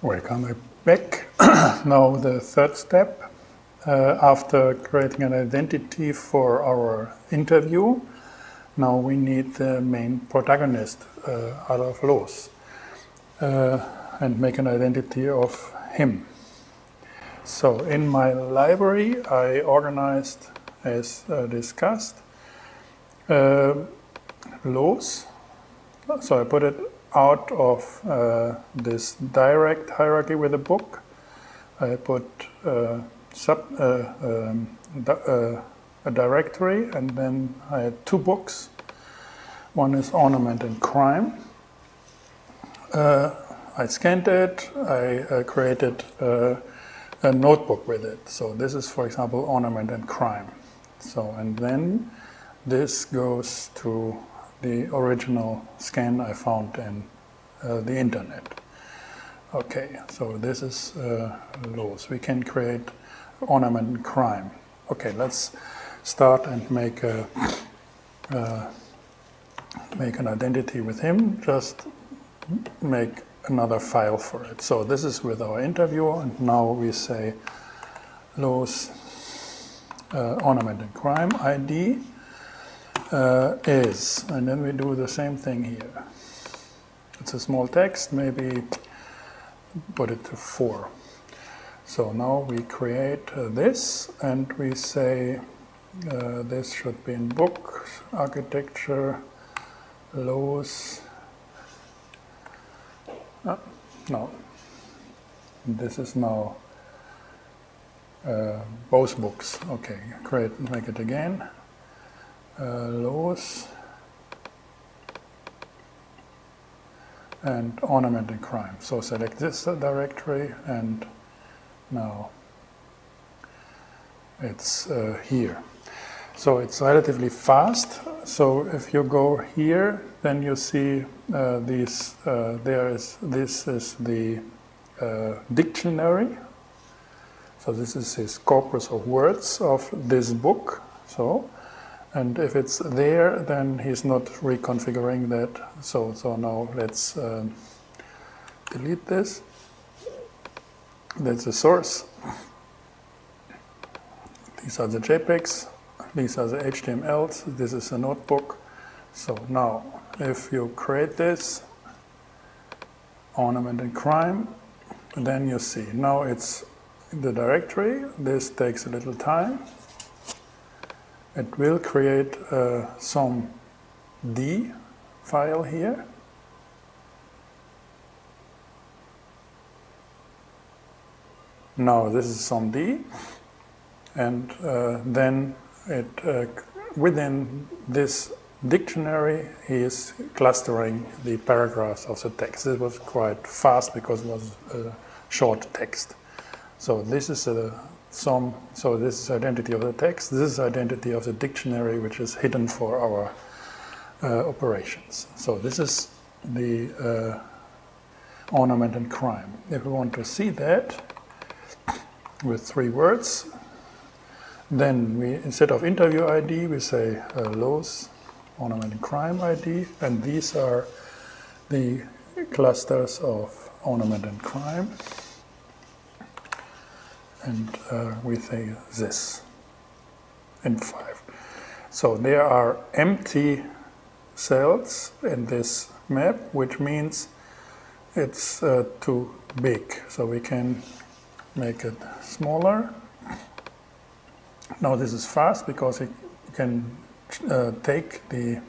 Welcome back. Now the third step, after creating an identity for our interview, now we need the main protagonist out of Los and make an identity of him. So in my library I organized, as discussed, Los. So I put it out of this direct hierarchy with a book. I put a directory, and then I had two books. One is Ornament and Crime. I scanned it, I created a notebook with it. So this is, for example, Ornament and Crime. So, and then this goes to the original scan I found in the internet. Okay, so this is Los. We can create Ornament and Crime. Okay, let's start and make an identity with him. Just make another file for it. So this is with our interview, and now we say Los Ornament and Crime ID is, and then we do the same thing here. It's a small text, maybe put it to 4. So now we create this, and we say this should be in book, architecture, Los. No, this is now both books. Okay, create, make it again. Los and Ornament and Crime. So select this directory, and now it's here. So it's relatively fast. So if you go here, then you see this is the dictionary. So this is his corpus of words of this book. So. And if it's there, then he's not reconfiguring that. So now let's delete this. That's the source. These are the JPEGs. These are the HTMLs. This is a notebook. So now, if you create this, Ornament and Crime, then you see, now it's in the directory. This takes a little time. It will create some D file here. Now this is some D, and then it within this dictionary he is clustering the paragraphs of the text. It was quite fast because it was a short text. So this is so this is identity of the text, this is identity of the dictionary, which is hidden for our operations. So this is the Ornament and Crime. If we want to see that with 3 words, then we, instead of interview ID, we say Los Ornament and Crime ID, and these are the clusters of Ornament and Crime. And we say this in 5. So there are empty cells in this map, which means it's too big. So we can make it smaller. Now this is fast because it can take the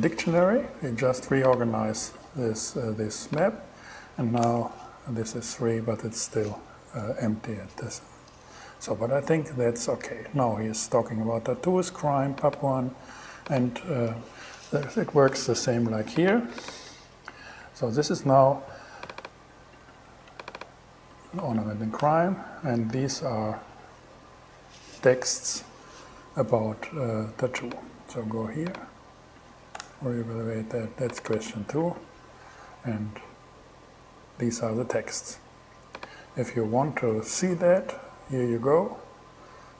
dictionary. We just reorganize this map, and now this is 3, but it's still empty at this. So, but I think that's okay. Now he's talking about tattoos, crime, pub1, and it works the same like here. So this is now Ornament and Crime, and these are texts about tattoo. So go here, re-evaluate that, that's question 2, and these are the texts. If you want to see that, here you go.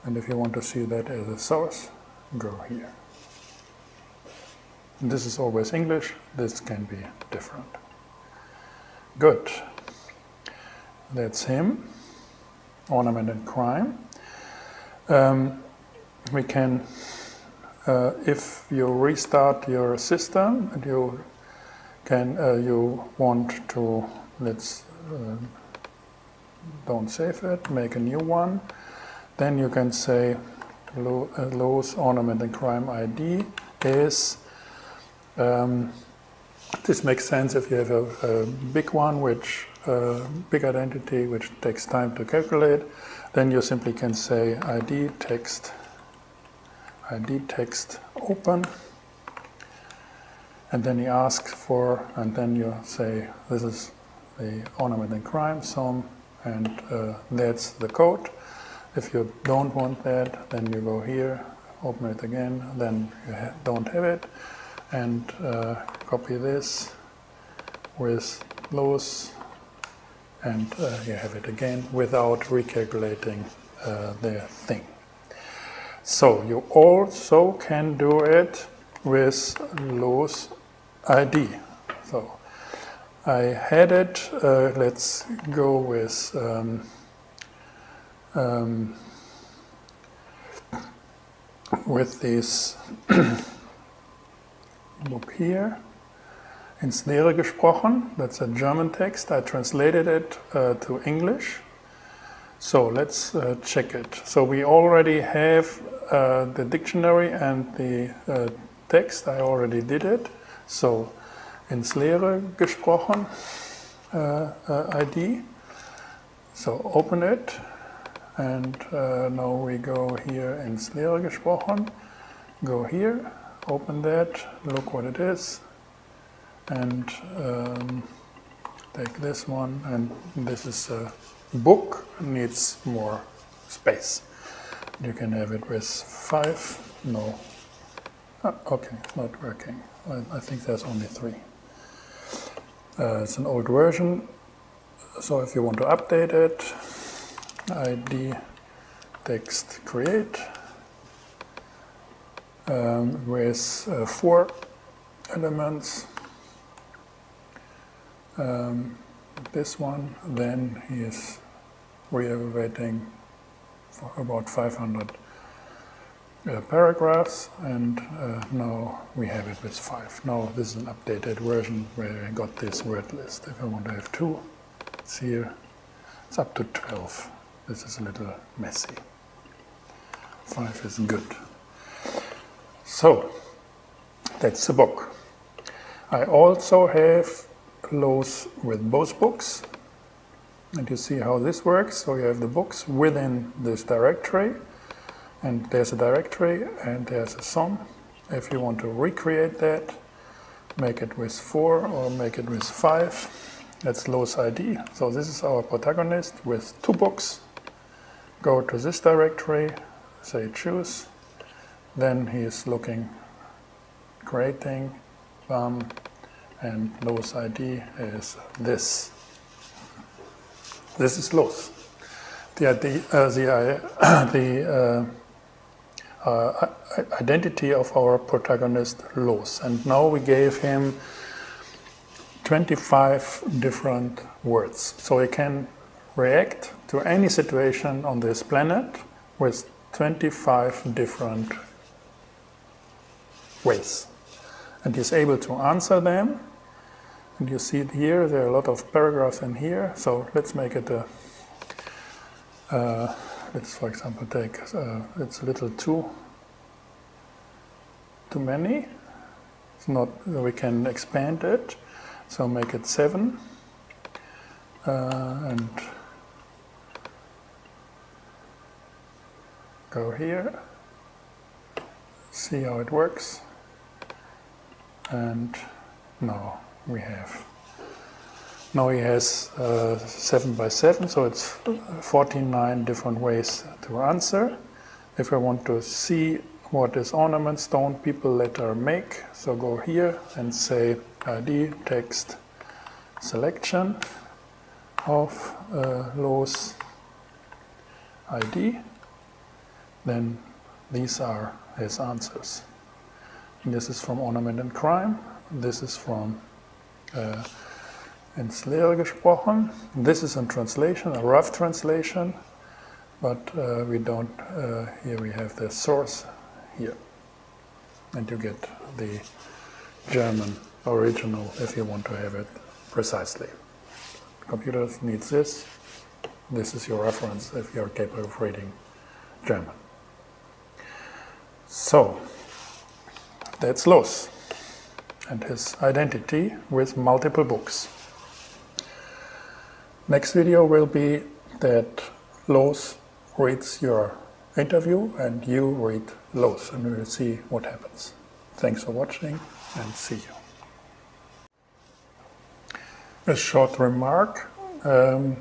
And if you want to see that as a source, go here. And this is always English. This can be different. Good. that's him, ornament and crime. We can, if you restart your system and you want to, let's don't save it, make a new one, then you can say Lowe's ornament and crime ID is, this makes sense if you have a big one, big identity, which takes time to calculate. Then you simply can say ID text open, and then he asks for, and then you say this is the ornament and crime sum, and that's the code. If you don't want that, then you go here, open it again, then you don't have it, and copy this with Lowe's, and you have it again without recalculating the thing. So you also can do it with Lowe's ID. So I had it, let's go with this book here. Ins Leere gesprochen, that's a German text. I translated it to English. So let's check it. So we already have the dictionary and the text. I already did it. So ins Leere gesprochen ID. So open it, and now we go here ins Leere gesprochen. Go here, open that, look what it is. And take this one, and this is a book, needs more space. You can have it with 5, no, okay, not working. I think there's only 3. It's an old version, so if you want to update it, ID text create with 4 elements. This one, then he is re-evaluating for about 500 paragraphs, and now we have it with 5. Now this is an updated version where I got this word list. If I want to have 2, it's here. It's up to 12. This is a little messy. 5 is good. So that's the book. I also have Lowe's with both books, and you see how this works. So you have the books within this directory, and there's a directory and there's a sum. If you want to recreate that, make it with 4 or make it with 5, that's Lowe's ID. So this is our protagonist with 2 books. Go to this directory, say choose, then he is looking, creating, and Lowe's ID is this. This is Lowe's. The identity of our protagonist, Lowe's. And now we gave him 25 different words. So he can react to any situation on this planet with 25 different ways. And he's able to answer them. And you see it here, there are a lot of paragraphs in here. So let's make it a, let's for example take, it's a little too many. It's not, we can expand it. So make it 7. And go here, see how it works. And now we have, now he has 7 by 7, so it's 49 different ways to answer. If I want to see what is ornament stone people letter make, so go here and say ID text selection of Lowe's ID. Then these are his answers. And this is from Ornament and Crime. This is from ins Leere gesprochen. This is a translation, a rough translation, but we don't, here we have the source here. And you get the German original if you want to have it precisely. Computers needs this. This is your reference if you're capable of reading German. So, that's Los and his identity with multiple books. Next video will be that Los reads your interview and you read Los, and we will see what happens. Thanks for watching and see you. A short remark on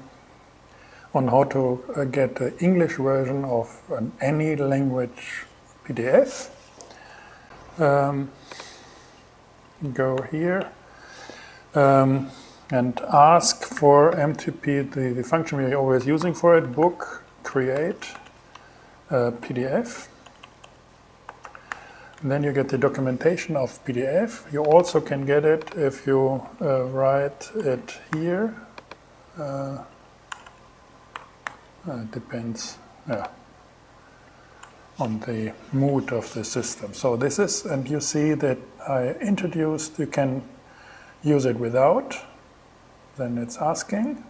how to get the English version of an any language PDF. Go here and ask for MTP, the function we're always using for it, book create PDF. And then you get the documentation of PDF. You also can get it if you write it here. It depends on the mood of the system. So this is, and you see that I introduced, you can use it without, then it's asking.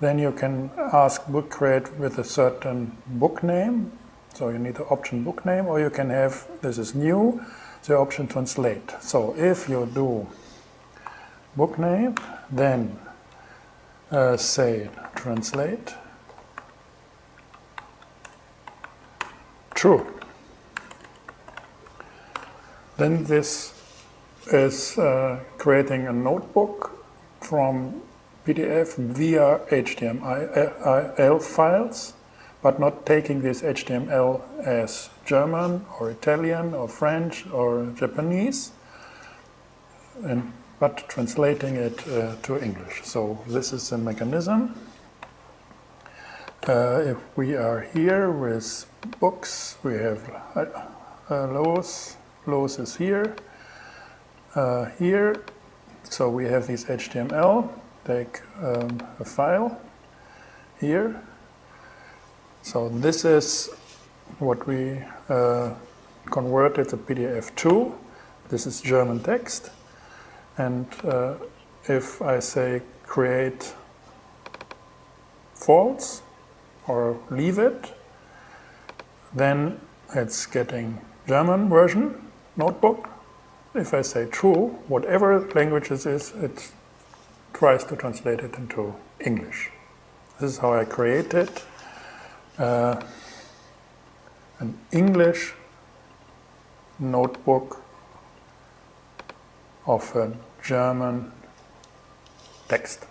Then you can ask book create with a certain book name. So you need the option book name, or you can have, this is new, the option translate. So if you do book name, then say translate true. Then this is creating a notebook from PDF via HTML files, but not taking this HTML as German or Italian or French or Japanese, but translating it to English. So this is the mechanism. If we are here with books, we have Los is here, here. So we have this HTML, take a file here. So this is what we converted the PDF to. This is German text. And if I say create false or leave it, then it's getting German version, notebook. If I say true, whatever language this is, it tries to translate it into English. This is how I created an English notebook of a German text.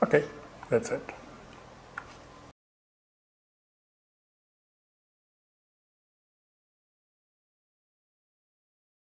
Okay, that's it.